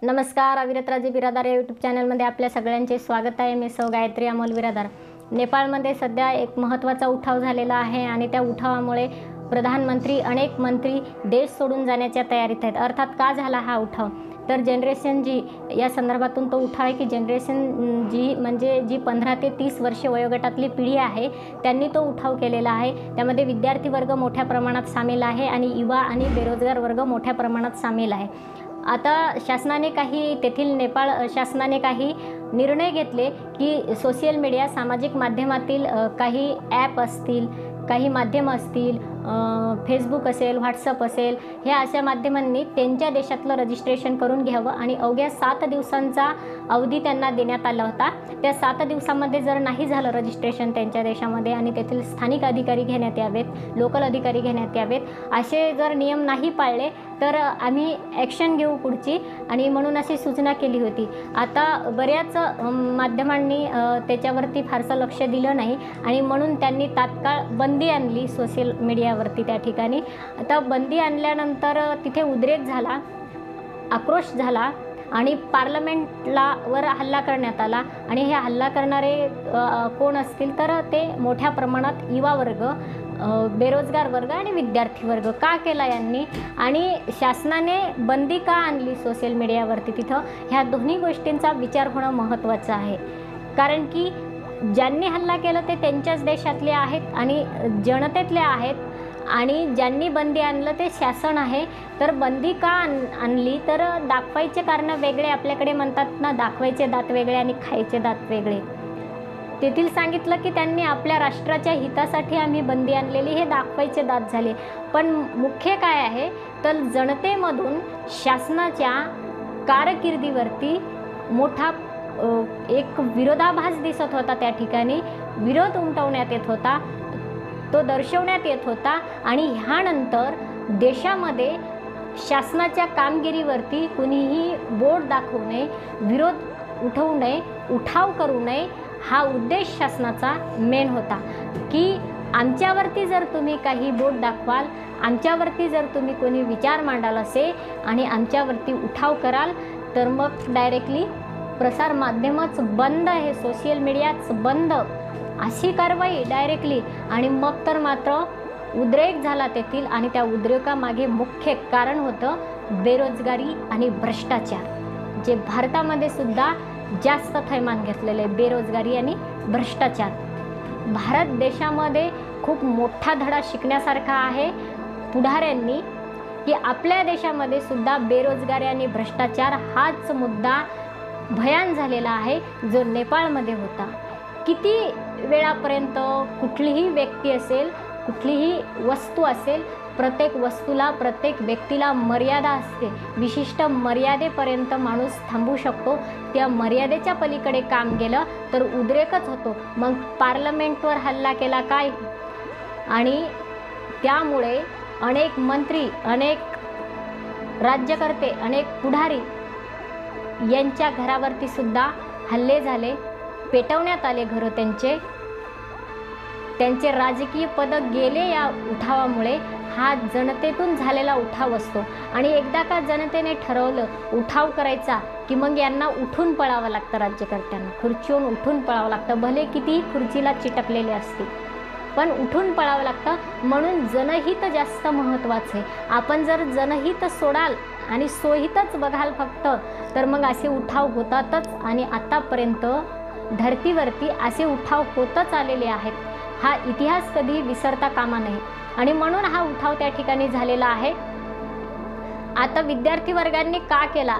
नमस्कार, अविरत राजे बिरादार या यूट्यूब चॅनलमध्ये आपल्या सगळ्यांचे स्वागत आहे। मी सौ गायत्री अमोल बिरादार। नेपाळमध्ये सध्या एक महत्त्वाचा उठाव झालेला आहे आणि त्या उठावामुळे प्रधानमंत्री अनेक मंत्री देश सोडून जाण्याच्या तयारीत आहेत। अर्थात का झाला हा उठाव, तर जनरेशन जी या संदर्भातून तो उठाव आहे की जनरेशन जी म्हणजे जी 15 ते 30 वर्षे वयोगटातली पिढी आहे त्यांनी तो उठाव केलेला आहे। त्यामध्ये विद्यार्थी वर्ग मोठ्या प्रमाणात सामील आहे आणि युवा आणि बेरोजगार वर्ग मोठ्या प्रमाणात सामील आहे। आता शासनाने तेथील नेपाळ शासनाने काही निर्णय घेतले की सोशल मीडिया सामाजिक माध्यमातील काही ॲप असतील, काही माध्यम असतील, फेसबुक असेल, व्हॉट्सअप असेल, ह्या अशा माध्यमांनी त्यांच्या देशातलं रजिस्ट्रेशन करून घ्यावं आणि अवघ्या 7 दिवसांचा अवधी त्यांना देण्यात आला होता। त्या 7 दिवसामध्ये जर नाही झालं रजिस्ट्रेशन त्यांच्या देशामध्ये आणि तेथील स्थानिक अधिकारी घेण्यात यावेत, लोकल अधिकारी घेण्यात यावेत, असे जर नियम नाही पाळले तर आम्ही ॲक्शन घेऊ पुढची, आणि म्हणून अशी सूचना केली होती। आता बऱ्याच माध्यमांनी त्याच्यावरती फारसं लक्ष दिलं नाही आणि म्हणून त्यांनी तात्काळ बंदी आणली सोशल मीडियावरती त्या ठिकाणी। आता बंदी आणल्यानंतर तिथे उद्रेक झाला, आक्रोश झाला आणि पार्लमेंटला वर हल्ला करण्यात आला। आणि हे हल्ला करणारे कोण असतील तर ते मोठ्या प्रमाणात युवा वर्ग, बेरोजगार वर्ग आणि विद्यार्थी वर्ग। का केला यांनी आणि शासनाने बंदी का आणली सोशल मीडियावरती तिथं, ह्या दोन्ही गोष्टींचा विचार होणं महत्त्वाचं आहे। कारण की ज्यांनी हल्ला केला ते त्यांच्याच देशातले आहेत आणि जनतेतले आहेत, आणि ज्यांनी बंदी आणलं ते शासन आहे। तर बंदी का आणली तर दाखवायचे कारणं वेगळे, आपल्याकडे म्हणतात ना, दाखवायचे दात वेगळे आणि खायचे दात वेगळे। तेथील सांगितलं की त्यांनी आपल्या राष्ट्राच्या हितासाठी आम्ही बंदी आणलेली, हे दाखवायचे दात झाले। पण मुख्य काय आहे तर जनतेमधून शासनाच्या कारकिर्दीवरती मोठा एक विरोधाभास दिसत होता। त्या ठिकाणी विरोध उमटवण्यात येत होता, तो दर्शवण्यात येत होता। आणि ह्यानंतर देशामध्ये शासनाच्या कामगिरीवरती कुणीही बोट दाखवू नये, विरोध उठवू नये, उठाव करू नये, हा उद्देश शासनाचा मेन होता की आमच्यावरती जर तुम्ही काही बोट दाखवाल, आमच्यावरती जर तुम्ही कोणी विचार मांडाल असे आणि आमच्यावरती उठाव कराल तर मग डायरेक्टली प्रसार माध्यमच बंद, हे सोशल मीडियाच बंद, अशी कारवाई डायरेक्टली। आणि मग तर मात्र उद्रेक झाला तेथील, आणि त्या उद्रेकामागे मुख्य कारण होतं बेरोजगारी आणि भ्रष्टाचार, जे भारतामध्ये सुद्धा जास्त थैमान घेतलेले आहे, बेरोजगारी आणि भ्रष्टाचार। भारत देशामध्ये खूप मोठा धडा शिकण्यासारखा आहे पुढाऱ्यांनी की आपल्या देशामध्ये सुद्धा बेरोजगारी आणि भ्रष्टाचार हाच मुद्दा भयान झालेला आहे जो नेपाळमध्ये होता। किती वेळापर्यंत कुठलीही व्यक्ती असेल, कुठलीही वस्तू असेल, प्रत्येक वस्तूला, प्रत्येक व्यक्तीला मर्यादा असते, विशिष्ट मर्यादेपर्यंत माणूस थांबू शकतो। त्या मर्यादेच्या पलीकडे काम गेलं तर उद्रेकच होतो। मग पार्लमेंटवर हल्ला केला काय, आणि त्यामुळे अनेक मंत्री, अनेक राज्यकर्ते, अनेक पुढारी यांच्या घरावरती सुद्धा हल्ले झाले, पेटवण्यात आले घरं त्यांचे राजकीय पद गेले या उठावामुळे। हा जनतेतून झालेला उठाव असतो आणि एकदा का जनतेने ठरवलं उठाव करायचा की मग यांना उठून पळावं लागतं, राज्यकर्त्यांना खुर्चीवरून उठून पळावं लागतं, भले कितीही खुर्चीला चिटकलेले असतील पण उठून पळावं लागतं। म्हणून जनहित जास्त महत्त्वाचं आहे। आपण जर जनहित सोडाल आणि स्वहितच बघाल फक्त तर मग असे उठाव होतातच, आणि आतापर्यंत धर्तीवरती असे उठाव होतच आलेले आहेत। हा इतिहास कधी विसरता कामा नये, आणि म्हणून हा उठाव त्या ठिकाणी झालेला आहे। आता विद्यार्थी वर्गांनी का केला,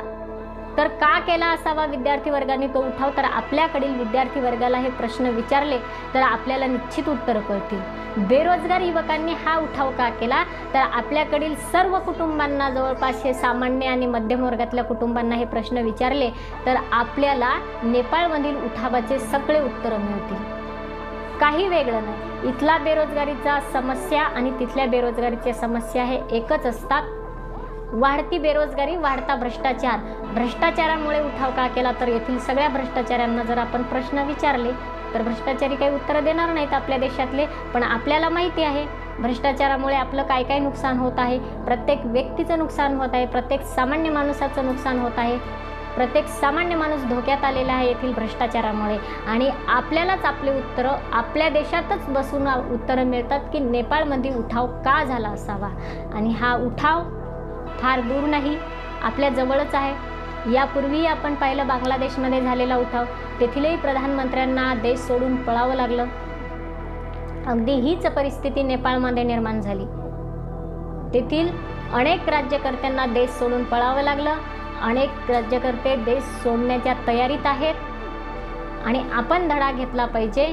तर का केला असावा विद्यार्थी वर्गांनी तो उठाव, तर आपल्याकडील विद्यार्थी वर्गाला हे प्रश्न विचारले तर आपल्याला निश्चित उत्तर कळतील। बेरोजगार युवकांनी हा उठाव का केला, तर आपल्याकडील सर्व कुटुंबांना, जवळपास हे सामान्य आणि मध्यम वर्गातल्या कुटुंबांना हे प्रश्न विचारले तर आपल्याला नेपाळमधील उठावाचे सगळे उत्तरं मिळतील, काही वेगळं नाही। इथला बेरोजगारीचा समस्या आणि तिथल्या बेरोजगारीच्या समस्या हे एकच असतात, वाढती बेरोजगारी, वाढता भ्रष्टाचार। भ्रष्टाचारामुळे उठाव का केला, तर येथील सगळ्या भ्रष्टाचाऱ्यांना जर आपण प्रश्न विचारले तर भ्रष्टाचारी काही उत्तरं देणार नाहीत आपल्या देशातले, पण आपल्याला माहिती आहे भ्रष्टाचारामुळे आपलं काय काय नुकसान होत आहे, प्रत्येक व्यक्तीचं नुकसान होत आहे, प्रत्येक सामान्य माणसाचं नुकसान होत आहे। प्रत्येक सामान्य माणूस धोक्यात आलेला आहे येथील भ्रष्टाचारामुळे. आणि आपल्यालाच आपले उत्तरं आपल्या देशातच बसून उत्तरं मिळतात की नेपाळमध्ये उठाव का झाला असावा. आणि हा उठाव फार दूर नाही, आपल्या जवळच आहे. यापूर्वी आपण पाहिलं बांगलादेशमध्ये झालेला उठाव, तेथीलही प्रधानमंत्र्यांना देश सोडून पळावं लागलं. अगदी हीच परिस्थिती नेपाळमध्ये निर्माण झाली. तेथील अनेक राज्यकर्त्यांना देश सोडून पळावं लागलं. अनेक राज्यकर्ते देश सोडण्याच्या तयारीत आहेत. आणि आपण धडा घेतला पाहिजे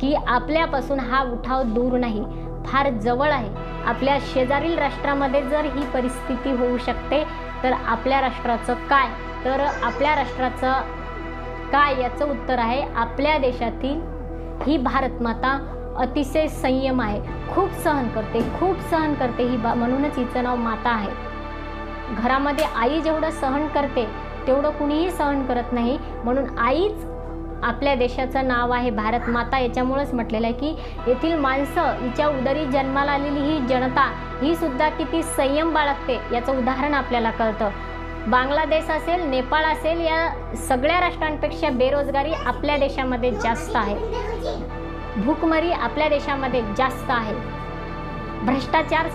की आपल्यापासून हा उठाव दूर नाही, फार जवळ आहे. आपल्या शेजारील राष्ट्रामध्ये जर ही परिस्थिती होऊ शकते तर आपल्या राष्ट्राचं काय? तर आपल्या राष्ट्राचं काय याचं उत्तर आहे आपल्या देशातील ही भारत माता अतिशय संयम आहे, खूप सहन करते ही म्हणूनच हिचं नाव माता आहे. घरामध्ये आई जेवढं सहन करते तेवढं कुणीही सहन करत नाही, म्हणून आईच आपल्या देशाचं नाव आहे भारत माता. याच्यामुळेच म्हटलेलं आहे की येथील माणसं, हिच्या उदरी जन्माला आलेली ही जनता ही सुद्धा किती संयम बाळगते याचं उदाहरण आपल्याला कळतं. बांगलादेश असेल, नेपाळ असेल, या सगळ्या राष्ट्रांपेक्षा बेरोजगारी आपल्या देशामध्ये जास्त आहे. भूकमरी आपल्या देशामध्ये जास्त आहे. भ्रष्टाचार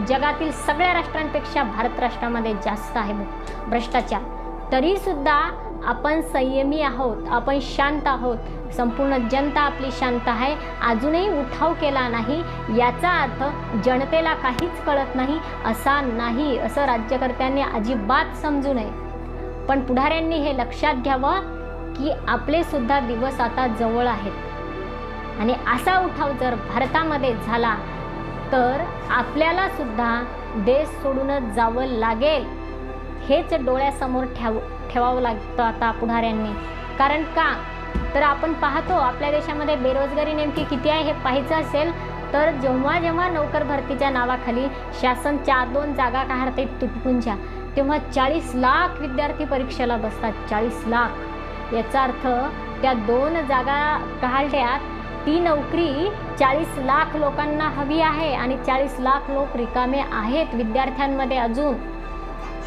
जगातील सगळ्या राष्ट्रांपेक्षा भारत राष्ट्रामध्ये जास्त आहे भ्रष्टाचार. तरीसुद्धा आपण संयमी आहोत, आपण शांत आहोत, संपूर्ण जनता आपली शांत आहे. अजूनही उठाव केला नाही याचा अर्थ जनतेला काहीच कळत नाही असा नाही, असं राज्यकर्त्यांनी अजिबात समजू नये. पण पुढाऱ्यांनी हे लक्षात घ्यावं की आपले सुद्धा दिवस आता जवळ आहेत. आणि असा उठाव जर भारतामध्ये झाला तर आपल्याला सुद्धा देश सोडूनच जावं लागेल. हेच डोळ्यासमोर ठेवावं लागतं आता पुढाऱ्यांनी. कारण का तर आपण पाहतो आपल्या देशामध्ये बेरोजगारी नेमकी किती आहे हे पाहायचं असेल तर जेव्हा जेव्हा नोकर भरतीच्या नावाखाली शासन 4-2 जागा काढते तुटपुंच्या, तेव्हा 40 लाख विद्यार्थी परीक्षेला बसतात. 40 लाख याचा अर्थ त्या 2 जागा काढल्यात ती नोकरी 40 लाख लोकांना हवी आहे आणि 40 लाख लोक रिकामे आहेत विद्यार्थ्यांमध्ये. अजून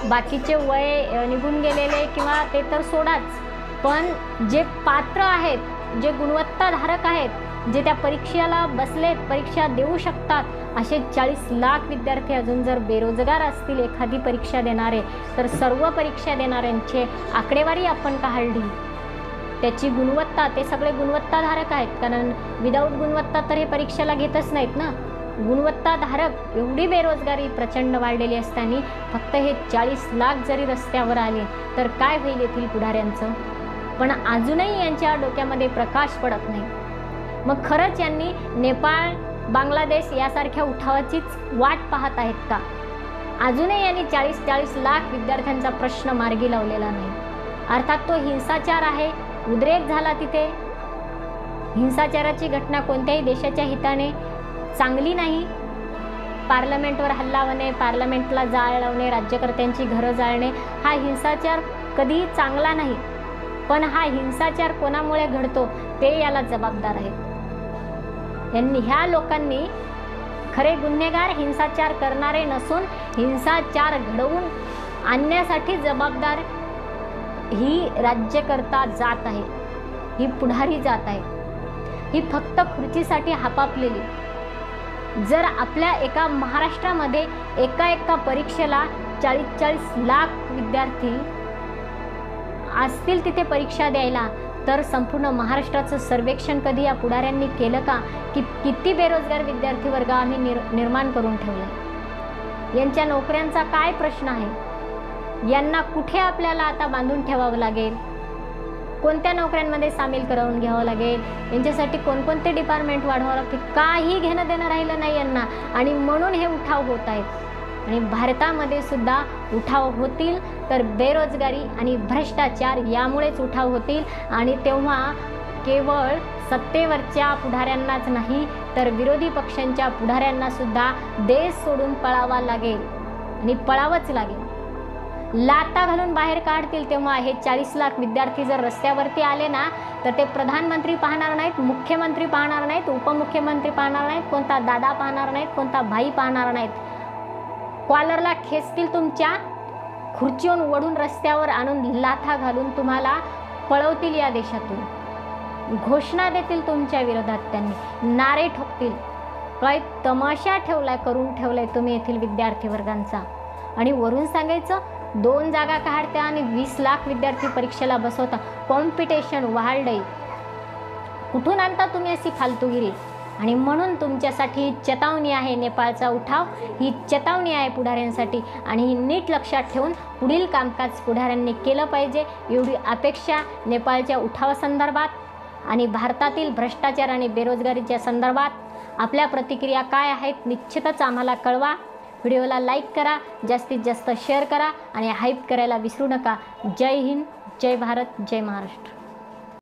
बाकीचे वय निघून गेलेले किंवा ते तर सोडाच, पण जे पात्र आहेत, जे गुणवत्ताधारक आहेत, जे त्या परीक्षेला बसलेत, परीक्षा देऊ शकतात, असे 40 लाख विद्यार्थी अजून जर बेरोजगार असतील एखादी परीक्षा देणारे, तर सर्व परीक्षा देणाऱ्यांचे आकडेवारी आपण काढली, त्याची गुणवत्ता, ते सगळे गुणवत्ताधारक आहेत. कारण विदाऊट गुणवत्ता तर हे परीक्षेला घेतच नाहीत ना. गुणवत्ताधारक एवढी बेरोजगारी प्रचंड वाढलेली असताना फक्त हे 40 लाख जरी रस्त्यावर आले तर काय होईल येथील पुढाऱ्यांचं. पण अजूनही यांच्या डोक्यामध्ये प्रकाश पडत नाही. मग खरंच यांनी नेपाळ, बांगलादेश यासारख्या उठावाचीच वाट पाहत आहेत का? अजूनही यांनी 40 लाख विद्यार्थ्यांचा प्रश्न मार्गी लावलेला नाही. अर्थात तो हिंसाचार आहे, उद्रेक झाला तिथे. हिंसाचाराची घटना कोणत्याही देशाच्या हिताने चांगली नाही. पार्लमेंटवर हल्ला होणे, पार्लमेंटला जाळ लावणे, राज्यकर्त्यांची घरं जाळणे हा हिंसाचार कधीही चांगला नाही. पण हा हिंसाचार कोणामुळे घडतो ते याला जबाबदार आहेत. ह्या लोकांनी खरे गुन्हेगार हिंसाचार करणारे नसून हिंसाचार घडवून आणण्यासाठी जबाबदार ही राज्यकर्ता जात आहे, ही पुढारी जात आहे, ही फक्त खुर्चीसाठी हापापलेली. जर आपल्या एका महाराष्ट्रामध्ये एका परीक्षेला 40 लाख विद्यार्थी असतील तिथे परीक्षा द्यायला, तर संपूर्ण महाराष्ट्राचं सर्वेक्षण कधी या पुढाऱ्यांनी केलं का की किती बेरोजगार विद्यार्थी वर्ग आम्ही निर्माण करून ठेवलाय? यांच्या नोकऱ्यांचा काय प्रश्न आहे? यांना कुठे आपल्याला आता बांधून ठेवावं लागेल? कोणत्या नोकऱ्यांमध्ये सामील करून घ्यावं लागेल? यांच्यासाठी कोणकोणते डिपार्टमेंट वाढवावं लागतील? काही घेणं देणं राहिलं नाही यांना. आणि म्हणून हे उठाव होत आहेत. आणि भारतामध्ये सुद्धा उठाव होतील तर बेरोजगारी आणि भ्रष्टाचार यामुळेच उठाव होतील. आणि तेव्हा केवळ सत्तेवरच्या पुढाऱ्यांनाच नाही तर विरोधी पक्षांच्या पुढाऱ्यांना सुद्धा देश सोडून पळावा लागेल आणि पळावंच लागेल. लाथा घालून बाहेर काढतील. तेव्हा हे 40 लाख विद्यार्थी जर रस्त्यावरती आले ना तर ते प्रधानमंत्री पाहणार नाहीत, मुख्यमंत्री पाहणार नाहीत, उपमुख्यमंत्री पाहणार नाहीत, कोणता दादा पाहणार नाहीत, कोणता भाई पाहणार नाहीत. कॉलरला खेचतील तुमच्या खुर्चीवरून ओढून रस्त्यावर आणून लाथा घालून तुम्हाला पळवतील या देशातून, घोषणा देतील तुमच्या विरोधात, त्यांनी नारे ठोकतील. काय तमाशा करून ठेवलाय तुम्ही येथील विद्यार्थी वर्गांचा. आणि वरून सांगायचं 2 जागा काढता आणि 20 लाख विद्यार्थी परीक्षेला बसवता. कॉम्पिटिशन वाढलंय. कुठून आणता तुम्ही अशी फालतूगिरी? आणि म्हणून तुमच्यासाठी चेतावणी आहे. नेपाळचा उठाव ही चेतावणी आहे पुढाऱ्यांसाठी. आणि ही नीट लक्षात ठेवून पुढील कामकाज पुढाऱ्यांनी केलं पाहिजे, एवढी अपेक्षा नेपाळच्या उठावासंदर्भात आणि भारतातील भ्रष्टाचार आणि बेरोजगारीच्या संदर्भात. आपल्या प्रतिक्रिया काय आहेत निश्चितच आम्हाला कळवा. व्हिडिओला लाईक करा, जास्तीत जास्त शेअर करा आणि हाईप करायला विसरू नका. जय हिंद, जय भारत, जय महाराष्ट्र.